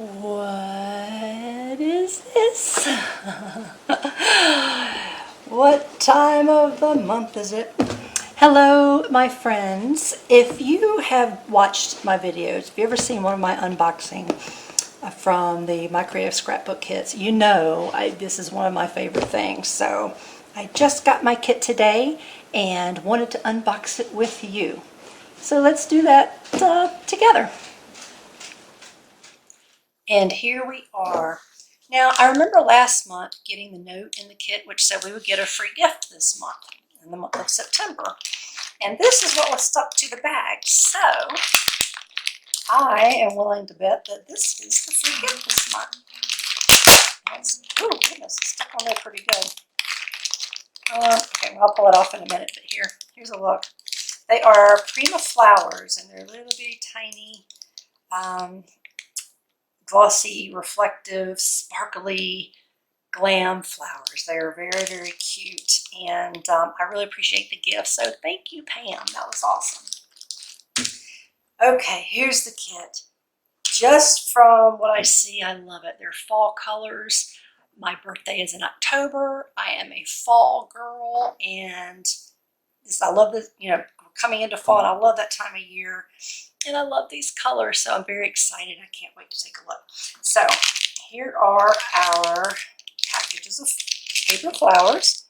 What is this? What time of the month is it? Hello, my friends. If you have watched my videos, if you ever seen one of my unboxing from the My Creative Scrapbook kits, you know this is one of my favorite things. So I just got my kit today and wanted to unbox it with you. So let's do that together. And here we are. Now, I remember last month getting the note in the kit which said we would get a free gift this month, in the month of September. And this is what was stuck to the bag. So, I am willing to bet that this is the free gift this month. Oh, goodness, it's stuck on there pretty good. Okay, well, I'll pull it off in a minute, but here's a look. They are Prima flowers, and they're little bitty tiny glossy, reflective, sparkly, glam flowers. They are very, very cute, and I really appreciate the gift. So thank you, Pam. That was awesome. Okay, here's the kit. Just from what I see, I love it. They're fall colors. My birthday is in October. I am a fall girl, and I love this, coming into fall, and I love that time of year. And I love these colors, so I'm very excited. I can't wait to take a look. So here are our packages of paper flowers.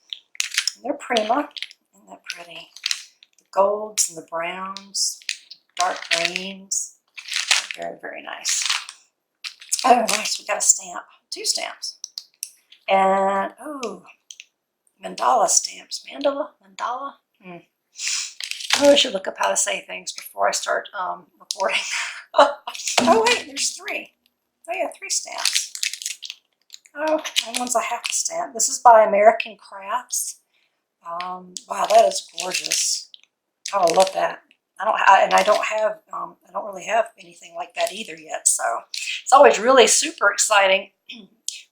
And they're Prima. Isn't that pretty? The golds and the browns, dark greens. Very, very nice. Oh, nice. We got a stamp. 2 stamps. And, oh, mandala stamps. Mandala? I should look up how to say things before I start recording. Oh, wait, there's 3. Oh, yeah, 3 stamps. Oh, and one's a half a stamp. This is by American Crafts. Wow, that is gorgeous. Oh, I love that. I don't really have anything like that either yet. So it's always really super exciting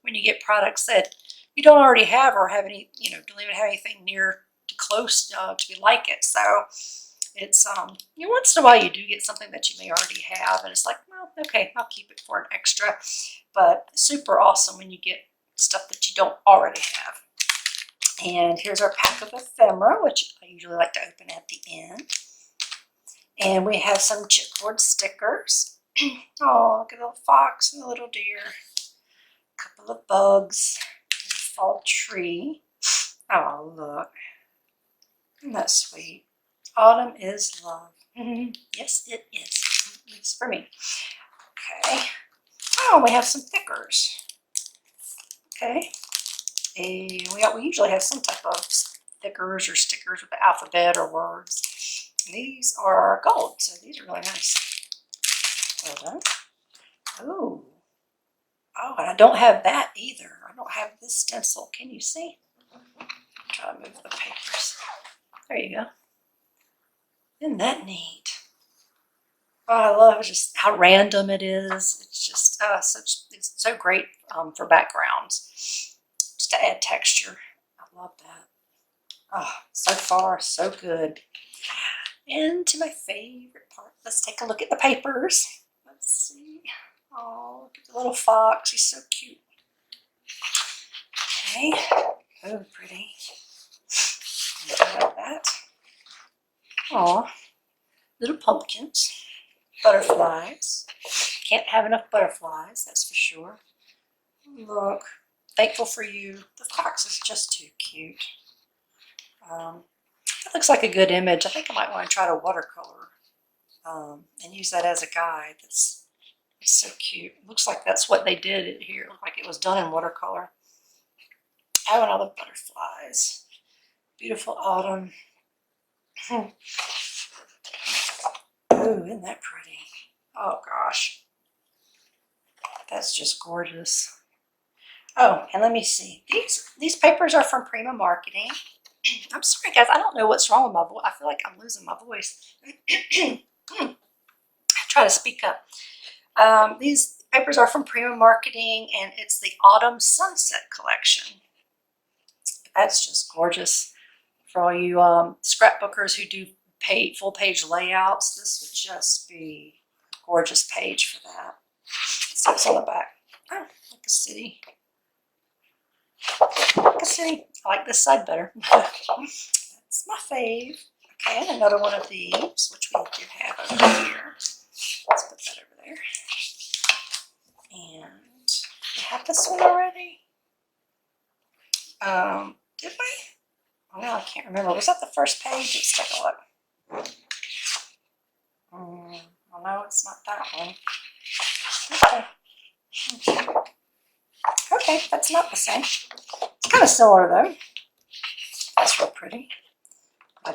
when you get products that you don't already have or have any, don't even have anything near to close to be like it. So it's once in a while you do get something that you may already have, and it's like, well, okay, I'll keep it for an extra. But super awesome when you get stuff that you don't already have. And here's our pack of ephemera, which I usually like to open at the end. And we have some chipboard stickers. Oh, look at the little fox and the little deer. A couple of bugs. A fall tree. Oh, look. Isn't that sweet? Autumn is love. Yes, it is. At least for me. Okay. Oh, we have some stickers. Okay. We usually have some type of stickers or stickers with the alphabet or words. These are gold, so these are really nice. Well done. Oh, and I don't have that either. I don't have this stencil. Can you see? Try to move the papers. There you go. Isn't that neat? Oh, I love just how random it is. It's just it's so great for backgrounds, just to add texture. I love that. Oh, so far, so good. And to my favorite part, let's take a look at the papers. Let's see. Oh, look at the little fox. He's so cute. Okay. Oh, pretty. Like that. Oh, little pumpkins. Butterflies. Can't have enough butterflies, that's for sure. Look. Thankful for you. The fox is just too cute. That looks like a good image. I think I might want to try to watercolor and use that as a guide. It's so cute. Looks like that's what they did here. It looked like it was done in watercolor. Oh, and all the butterflies. Beautiful autumn. Oh, isn't that pretty? Oh, gosh. That's just gorgeous. Oh, and let me see. These papers are from Prima Marketing. I'm sorry, guys. I don't know what's wrong with my voice. I feel like I'm losing my voice. Try to speak up. These papers are from Prima Marketing, and it's the Autumn Sunset Collection. That's just gorgeous. For all you scrapbookers who do full page layouts, this would just be a gorgeous page for that. So it's on the back. Oh, like a city. Like a city. I like this side better. That's my fave. Okay, and another one of these, which we do have over here. Let's put that over there. And we have this one already. Did we? Oh, no, I can't remember. Was that the first page? Let's take a look. Oh no, it's not that one. Okay. Okay, that's not the same. It's kind of similar though. That's real pretty. I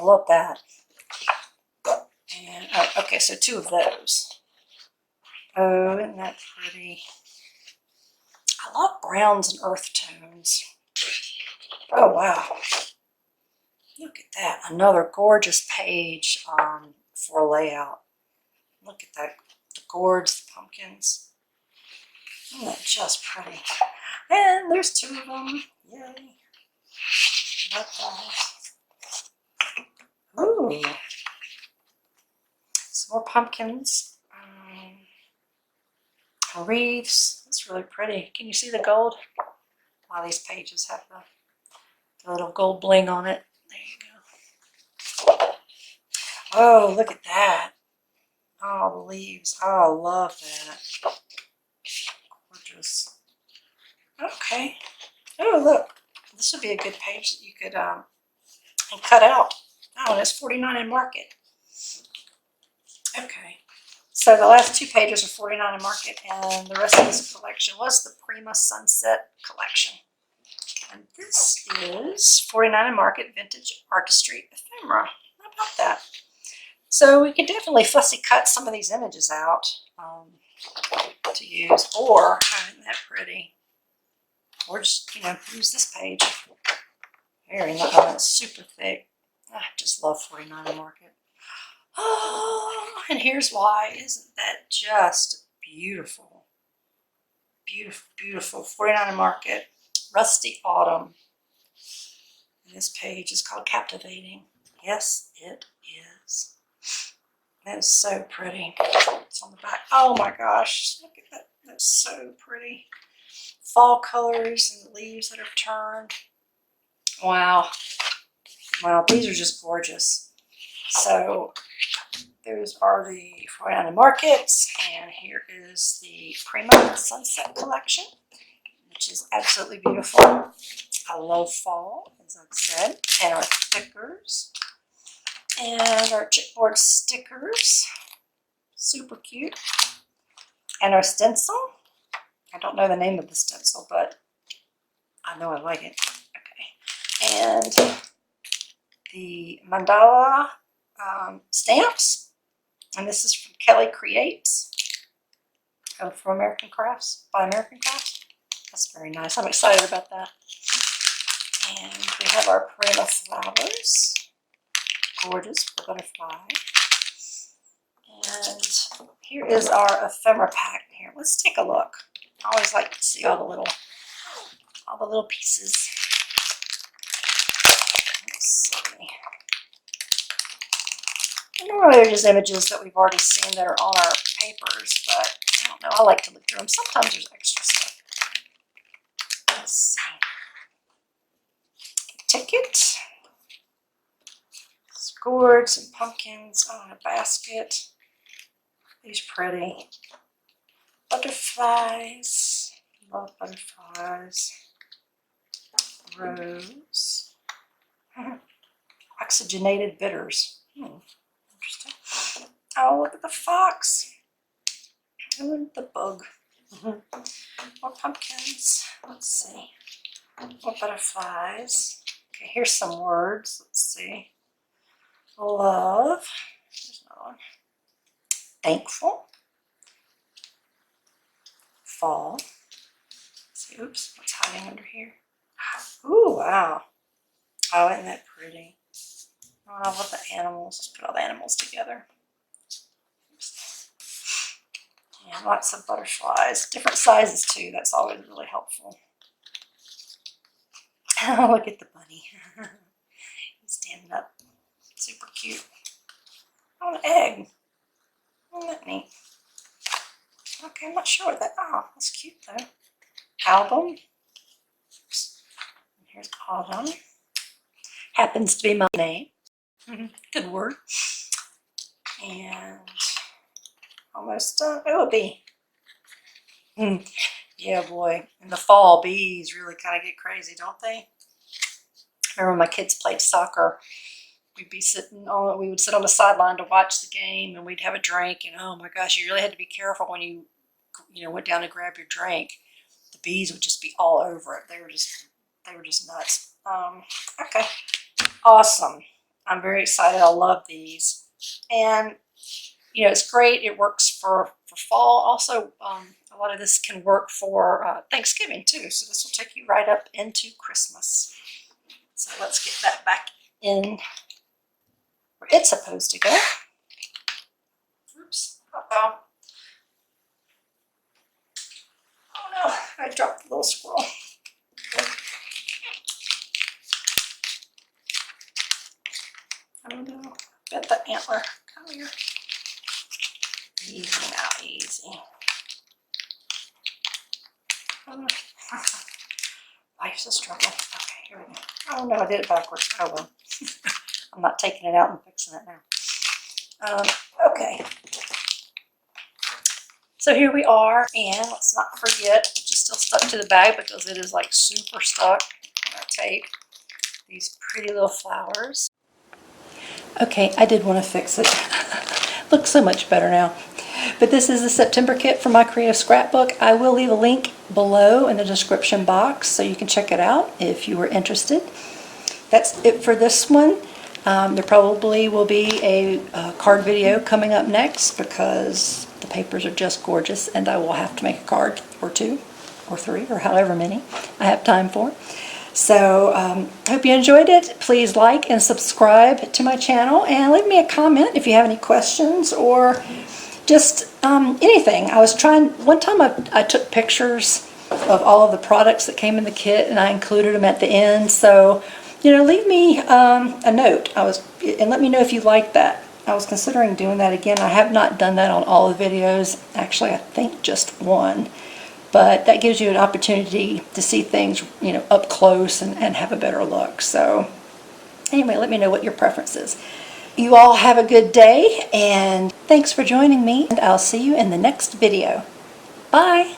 love that. And oh, okay, so two of those. Oh, isn't that pretty? I love browns and earth tones. Oh wow. Look at that. Another gorgeous page for layout. Look at that. The gourds, the pumpkins. Isn't that just pretty? And there's two of them. Yay. Love those. Ooh. Some more pumpkins. Wreaths. That's really pretty. Can you see the gold? A lot of these pages have the little gold bling on it. There you go. Oh, look at that. Oh, the leaves. Oh, I love that. Gorgeous. Okay. Oh, look. This would be a good page that you could cut out. Oh, and it's 49 in market. Okay. So the last two pages are 49 in market, and the rest of this collection was the Prima Sunset collection. And this is 49 in market vintage artistry ephemera. How about that? So we could definitely fussy cut some of these images out to use, or isn't that pretty? Or just, use this page. Very nice. Oh, it's super thick. I just love 49 in market. Oh, and here's why. Isn't that just beautiful? Beautiful, beautiful. 49 in market. Rusty Autumn. And this page is called Captivating. Yes, it is. That is so pretty. It's on the back. Oh my gosh. Look at that. That's so pretty. Fall colors and the leaves that have turned. Wow. Wow, these are just gorgeous. So those are the 49 in markets, and here is the Prima Sunset collection, which is absolutely beautiful. I love fall, as I've said, and our stickers, and our chipboard stickers, super cute, and our stencil. I don't know the name of the stencil, but I know I like it. Okay, and the mandala stamps, and this is from Kelly Creates from American Crafts, by American Crafts. That's very nice. I'm excited about that. And we have our Prima flowers, gorgeous butterfly. And here is our ephemera pack. Here, let's take a look. I always like to see all the little pieces. Let's see. Normally they're just images that we've already seen that are on our papers, but I don't know. I like to look through them. Sometimes there's extra stuff. Let's see. Ticket. Gourds and pumpkins on a basket. These pretty. Butterflies. Love butterflies. Rose. Oxygenated bitters. Interesting. Oh, look at the fox. And look at the bug. More pumpkins. Let's see. More butterflies. Okay, here's some words. Let's see. Love. There's another one. Thankful. Fall. Let's see. Oops, what's hiding under here? Ooh, wow. Oh, isn't that pretty? Oh, I love the animals. Let's put all the animals together. And lots of butterflies. Different sizes too. That's always really helpful. Oh, look at the bunny. He's standing up. Super cute. Oh, an egg. Isn't that neat? Okay, I'm not sure what that, oh, that's cute though. Album. Here's autumn. Happens to be my name. Good word. And almost done. Oh, a bee. Yeah, boy. In the fall, bees really kind of get crazy, don't they? Remember when my kids played soccer, we would sit on the sideline to watch the game, and we'd have a drink, and oh my gosh, you really had to be careful when you went down to grab your drink. The bees would just be all over it. They were just nuts. Okay, awesome. I'm very excited. I love these, and it's great. It works for fall. Also, a lot of this can work for Thanksgiving too. So this will take you right up into Christmas. So let's get that back in where it's supposed to go. Oops. Uh-oh. Oh no, I dropped the little squirrel. Oh no, bet the antler. Come here. Easy now, easy. Life's a struggle. Okay, here we go. Oh no, I did it backwards. Oh well. I'm not taking it out and fixing it now. Okay. So here we are, and let's not forget, it's still stuck to the bag because it is like super stuck. I'm going to take these pretty little flowers. Okay, I did want to fix it. Looks so much better now. But this is the September kit from My Creative Scrapbook. I will leave a link below in the description box so you can check it out if you were interested. That's it for this one. There probably will be a card video coming up next because the papers are just gorgeous, and I will have to make a card or two or three or however many I have time for. So I hope you enjoyed it. Please like and subscribe to my channel, and leave me a comment if you have any questions or just anything. One time I took pictures of all of the products that came in the kit, and I included them at the end. So, leave me a note. And let me know if you like that. I was considering doing that again. I have not done that on all the videos. Actually, I think just one. But that gives you an opportunity to see things, up close and have a better look. So anyway, let me know what your preference is. You all have a good day, and thanks for joining me, and I'll see you in the next video. Bye!